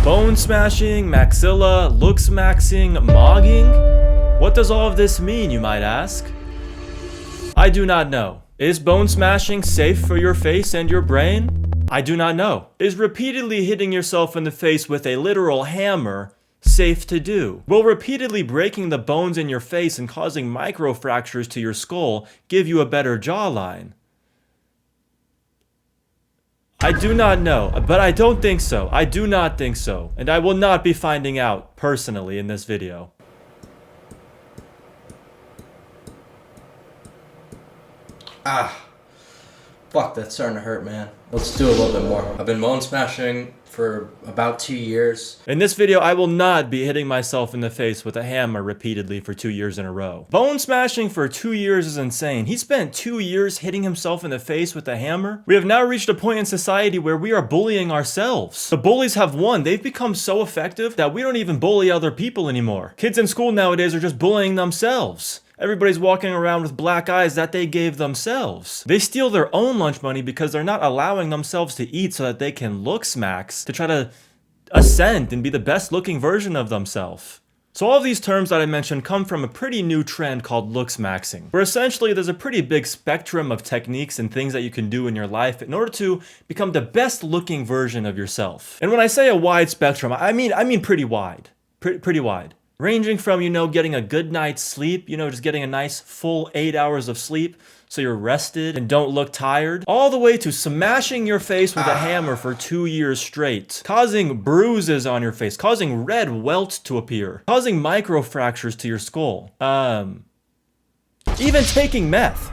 Bone smashing, maxilla, looksmaxxing, mogging? What does all of this mean, you might ask? I do not know. Is bone smashing safe for your face and your brain? I do not know. Is repeatedly hitting yourself in the face with a literal hammer safe to do? Will repeatedly breaking the bones in your face and causing microfractures to your skull give you a better jawline? I do not know, but I don't think so. I do not think so. And I will not be finding out personally in this video. Fuck, that's starting to hurt, man. Let's do a little bit more. I've been bone smashing for about 2 years. In this video, I will not be hitting myself in the face with a hammer repeatedly for 2 years in a row. Bone smashing for 2 years is insane. He spent 2 years hitting himself in the face with a hammer. We have now reached a point in society where we are bullying ourselves. The bullies have won. They've become so effective that we don't even bully other people anymore. Kids in school nowadays are just bullying themselves. Everybody's walking around with black eyes that they gave themselves. They steal their own lunch money because they're not allowing themselves to eat so that they can looksmax to try to ascend and be the best looking version of themselves. So all of these terms that I mentioned come from a pretty new trend called looksmaxxing, where essentially there's a pretty big spectrum of techniques and things that you can do in your life in order to become the best looking version of yourself. And when I say a wide spectrum, I mean pretty wide. Pretty wide. Ranging from, getting a good night's sleep, just getting a nice full 8 hours of sleep so you're rested and don't look tired, all the way to smashing your face with a hammer for 2 years straight, causing bruises on your face, causing red welts to appear, causing microfractures to your skull, even taking meth.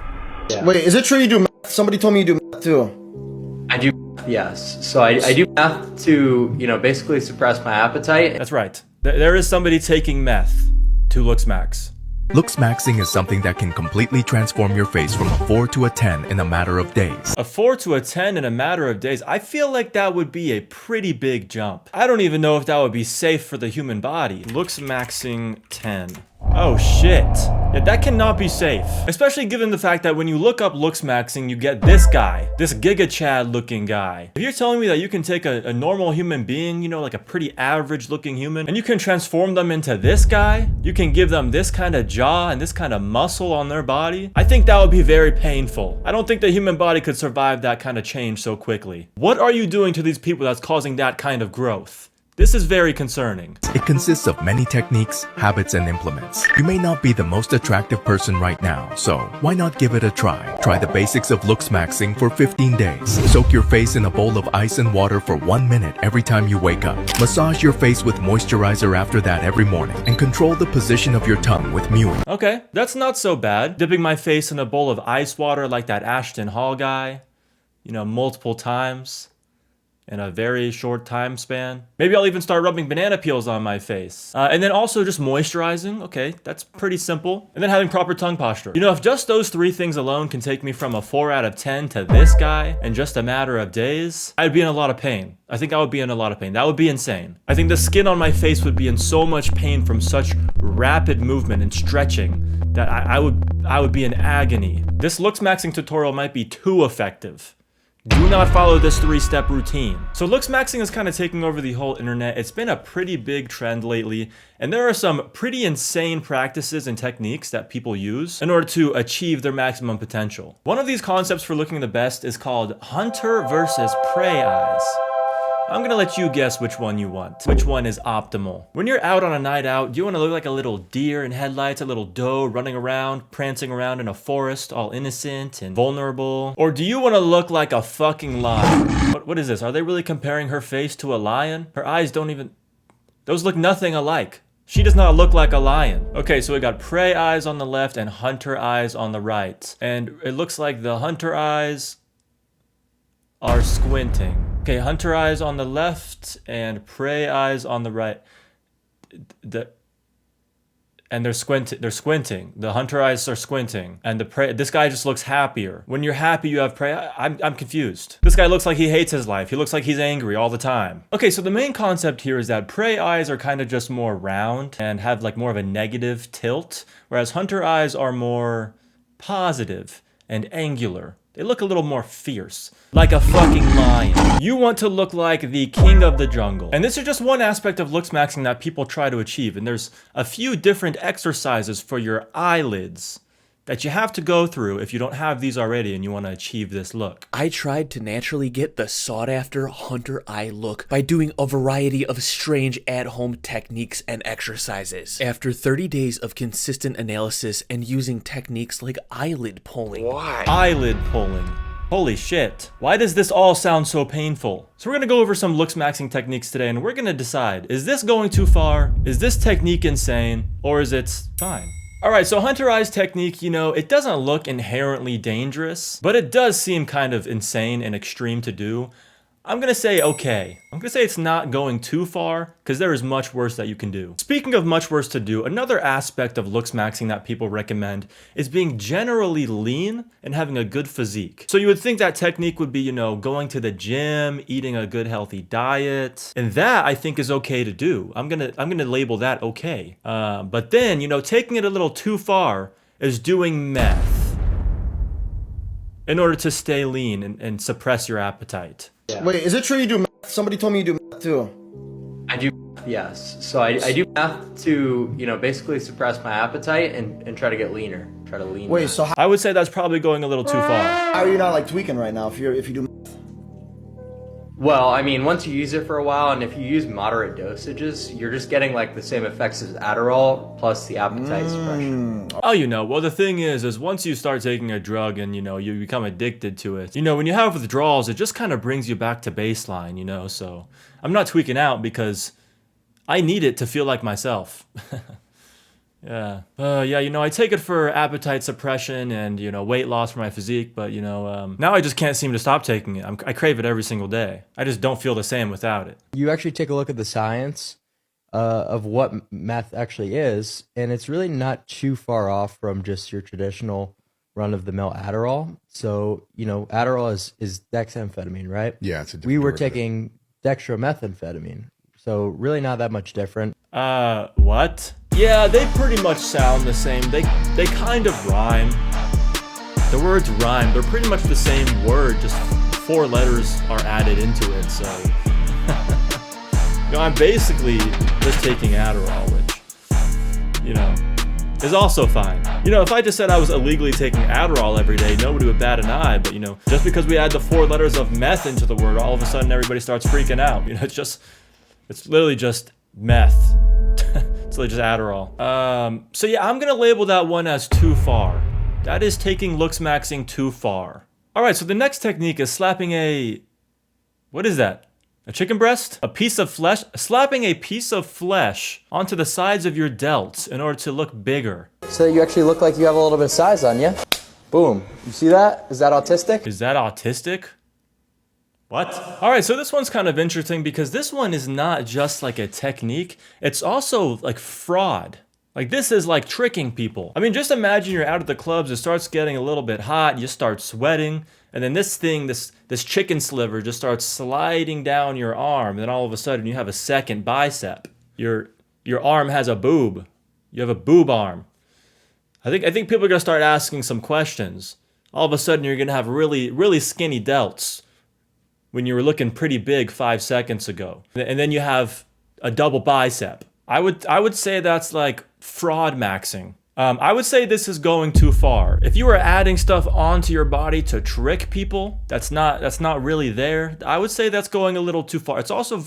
Yeah. Wait, is it true you do math? Somebody told me you do math too. I do, yes. So I do math to, basically suppress my appetite. That's right. There is somebody taking meth to looksmax. Looksmaxxing is something that can completely transform your face from a 4 to a 10 in a matter of days. A 4 to a 10 in a matter of days? I feel like that would be a pretty big jump. I don't even know if that would be safe for the human body. Looksmaxxing 10. Oh shit. Yeah, that cannot be safe. Especially given the fact that when you look up looksmaxxing, you get this guy. This Giga Chad looking guy. If you're telling me that you can take a normal human being, like a pretty average looking human, and you can transform them into this guy, you can give them this kind of jaw and this kind of muscle on their body, I think that would be very painful. I don't think the human body could survive that kind of change so quickly. What are you doing to these people that's causing that kind of growth? This is very concerning. It consists of many techniques, habits, and implements. You may not be the most attractive person right now, so why not give it a try? Try the basics of looksmaxxing for 15 days. Soak your face in a bowl of ice and water for 1 minute every time you wake up. Massage your face with moisturizer after that every morning, and control the position of your tongue with mewing. Okay, that's not so bad. Dipping my face in a bowl of ice water like that Ashton Hall guy, multiple times in a very short time span. Maybe I'll even start rubbing banana peels on my face. And then also just moisturizing. Okay, that's pretty simple. And then having proper tongue posture. If just those 3 things alone can take me from a 4 out of 10 to this guy in just a matter of days, I'd be in a lot of pain. I think I would be in a lot of pain. That would be insane. I think the skin on my face would be in so much pain from such rapid movement and stretching that I would be in agony. This looksmaxxing tutorial might be too effective. Do not follow this 3-step routine. So looksmaxxing is kind of taking over the whole internet. It's been a pretty big trend lately, and there are some pretty insane practices and techniques that people use in order to achieve their maximum potential. One of these concepts for looking the best is called hunter versus prey eyes. I'm gonna let you guess which one you want. Which one is optimal? When you're out on a night out, do you wanna look like a little deer in headlights, a little doe running around, prancing around in a forest, all innocent and vulnerable? Or do you wanna look like a fucking lion? What is this? Are they really comparing her face to a lion? Her eyes don't even... Those look nothing alike. She does not look like a lion. Okay, so we got prey eyes on the left and hunter eyes on the right. And it looks like the hunter eyes are squinting. Okay, hunter eyes on the left and prey eyes on the right. And they're squinting. The hunter eyes are squinting. And the prey, this guy just looks happier. When you're happy, you have prey. I'm confused. This guy looks like he hates his life. He looks like he's angry all the time. Okay, so the main concept here is that prey eyes are kind of just more round and have like more of a negative tilt, whereas hunter eyes are more positive and angular. They look a little more fierce, like a fucking lion. You want to look like the king of the jungle. And this is just one aspect of Looksmaxxing that people try to achieve. And there's a few different exercises for your eyelids that you have to go through if you don't have these already and you want to achieve this look. I tried to naturally get the sought-after hunter eye look by doing a variety of strange at-home techniques and exercises. After 30 days of consistent analysis and using techniques like eyelid pulling. Why? Eyelid pulling. Holy shit. Why does this all sound so painful? So we're gonna go over some Looksmaxxing techniques today and we're gonna decide, is this going too far? Is this technique insane? Or is it fine? Alright, so hunter eyes technique, you know, it doesn't look inherently dangerous, but it does seem kind of insane and extreme to do. I'm gonna say okay. I'm gonna say it's not going too far, because there is much worse that you can do. Speaking of much worse to do, another aspect of Looksmaxxing that people recommend is being generally lean and having a good physique. So you would think that technique would be, you know, going to the gym, eating a good healthy diet, and that I think is okay to do. I'm gonna label that okay. But then, you know, taking it a little too far is doing meth in order to stay lean and suppress your appetite. Yeah. Wait, is it true you do math? Somebody told me you do math too. I do, yes. So I do math to, you know, basically suppress my appetite and try to get leaner. Try to lean. Wait, down. so I would say that's probably going a little too far. how are you not like tweaking right now if you do math? Well, I mean, once you use it for a while, and if you use moderate dosages, you're just getting like the same effects as Adderall plus the appetite suppression. Oh, you know, well the thing is once you start taking a drug and, you know, you become addicted to it, you know, when you have withdrawals, it just kind of brings you back to baseline, you know, so I'm not tweaking out because I need it to feel like myself. Yeah, you know, I take it for appetite suppression and, you know, weight loss for my physique, but, you know, now I just can't seem to stop taking it. I crave it every single day. I just don't feel the same without it. You actually take a look at the science of what meth actually is, and it's really not too far off from just your traditional run-of-the-mill Adderall. So, you know, Adderall is dexamphetamine, right? Yeah, it's a different We were derivative. taking dextromethamphetamine, so really not that much different. What? Yeah, they pretty much sound the same. They kind of rhyme. The words rhyme. They're pretty much the same word, just 4 letters are added into it, so... You know, I'm basically just taking Adderall, which, you know, is also fine. You know, if I just said I was illegally taking Adderall every day, nobody would bat an eye, but, you know, just because we add the 4 letters of meth into the word, all of a sudden everybody starts freaking out. You know, it's literally just meth. It's literally just Adderall. So yeah, I'm gonna label that one as too far. That is taking Looksmaxxing too far. Alright, so the next technique is slapping a... What is that? A chicken breast? A piece of flesh? Slapping a piece of flesh onto the sides of your delts in order to look bigger. So you actually look like you have a little bit of size on you. Boom. You see that? Is that autistic? Is that autistic? What? Alright, so this one's kind of interesting because this one is not just like a technique, it's also like fraud. Like this is like tricking people. I mean, just imagine you're out at the clubs, it starts getting a little bit hot, you start sweating, and then this thing, this chicken sliver just starts sliding down your arm, and then all of a sudden you have a second bicep. Your arm has a boob. You have a boob arm. I think people are gonna start asking some questions. All of a sudden you're gonna have really, really skinny delts when you were looking pretty big 5 seconds ago. And then you have a double bicep. I would say that's like fraud maxing. I would say this is going too far. If you are adding stuff onto your body to trick people, that's not really there. I would say that's going a little too far. It's also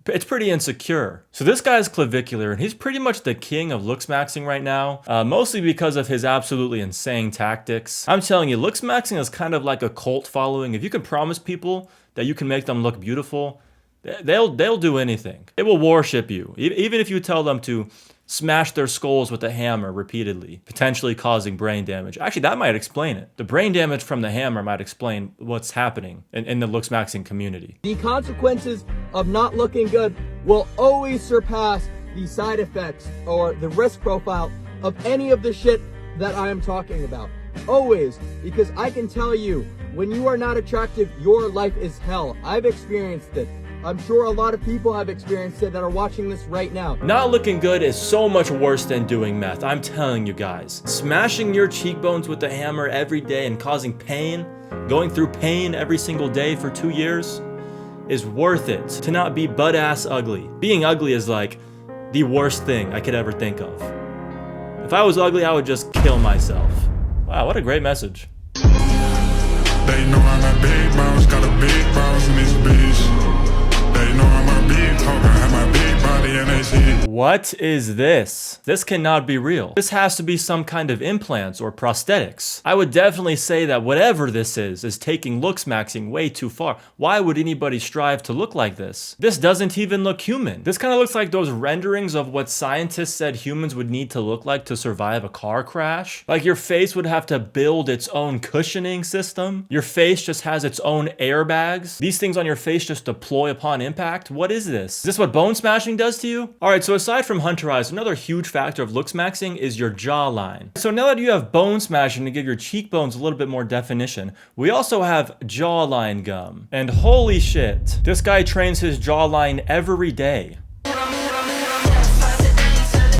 it's pretty insecure. So this guy's clavicular, and he's pretty much the king of Looksmaxxing right now, mostly because of his absolutely insane tactics. I'm telling you, Looksmaxxing is kind of like a cult following. If you can promise people that you can make them look beautiful, they'll do anything. They will worship you, even if you tell them to smash their skulls with a hammer repeatedly, potentially causing brain damage. Actually, that might explain it. The brain damage from the hammer might explain what's happening in the Looksmaxxing community. The consequences of not looking good will always surpass the side effects or the risk profile of any of the shit that I am talking about. Always, because I can tell you, when you are not attractive, your life is hell. I've experienced it. I'm sure a lot of people have experienced it that are watching this right now. Not looking good is so much worse than doing meth, I'm telling you guys. Smashing your cheekbones with a hammer every day and causing pain, going through pain every single day for 2 years is worth it to not be butt-ass ugly. Being ugly is like the worst thing I could ever think of. If I was ugly, I would just kill myself. Wow, what a great message. They know I'm a big bounce, got a big bounce in this bitch. They know I'm a big talker, have my big body and they see it. What is this? This cannot be real. This has to be some kind of implants or prosthetics. I would definitely say that whatever this is taking Looksmaxxing way too far. Why would anybody strive to look like this? This doesn't even look human. This kind of looks like those renderings of what scientists said humans would need to look like to survive a car crash. Like your face would have to build its own cushioning system. Your face just has its own airbags. These things on your face just deploy upon impact. What is this? Is this what bone smashing does to you? All right, so aside from hunter eyes, another huge factor of Looksmaxxing is your jawline. So now that you have bone smashing to give your cheekbones a little bit more definition, we also have jawline gum. And holy shit, this guy trains his jawline every day.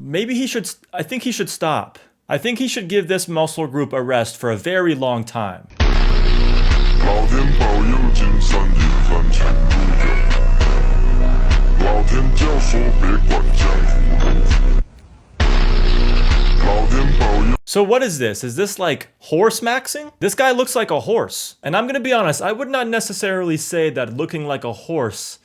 Maybe he should, I think he should stop. I think he should give this muscle group a rest for a very long time. So what is this? Is this like horse maxing? This guy looks like a horse. And I'm gonna be honest, I would not necessarily say that looking like a horse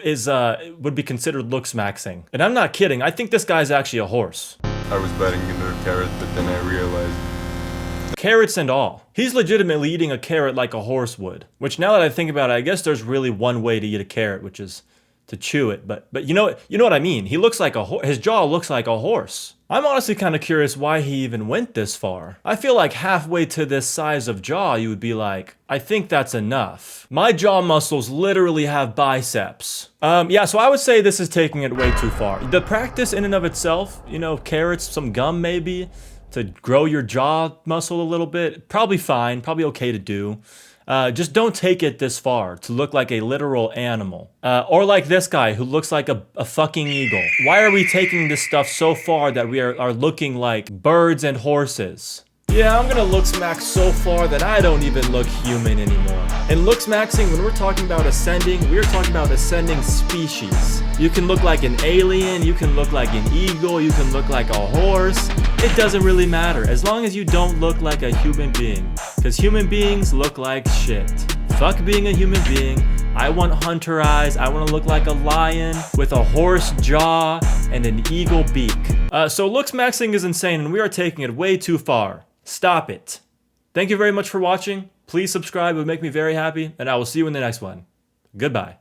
is would be considered Looksmaxxing. And I'm not kidding, I think this guy's actually a horse. I was biting into a carrot, but then I realized. Carrots and all. He's legitimately eating a carrot like a horse would. Which now that I think about it, I guess there's really one way to eat a carrot, which is to chew it. But you know what I mean? He looks like a his jaw looks like a horse. I'm honestly kind of curious why he even went this far. I feel like halfway to this size of jaw, you would be like, I think that's enough. My jaw muscles literally have biceps. Yeah, so I would say this is taking it way too far. The practice in and of itself, you know, carrots, some gum maybe, to grow your jaw muscle a little bit, probably fine, probably okay to do. Just don't take it this far to look like a literal animal. Or like this guy who looks like a fucking eagle. Why are we taking this stuff so far that we are looking like birds and horses? Yeah, I'm gonna Looksmax so far that I don't even look human anymore. In Looksmaxxing, when we're talking about ascending, we're talking about ascending species. You can look like an alien, you can look like an eagle, you can look like a horse. It doesn't really matter, as long as you don't look like a human being. Because human beings look like shit. Fuck being a human being. I want hunter eyes, I want to look like a lion with a horse jaw and an eagle beak. So Looksmaxxing is insane and we are taking it way too far. Stop it. Thank you very much for watching. Please subscribe, it would make me very happy, and I will see you in the next one. Goodbye.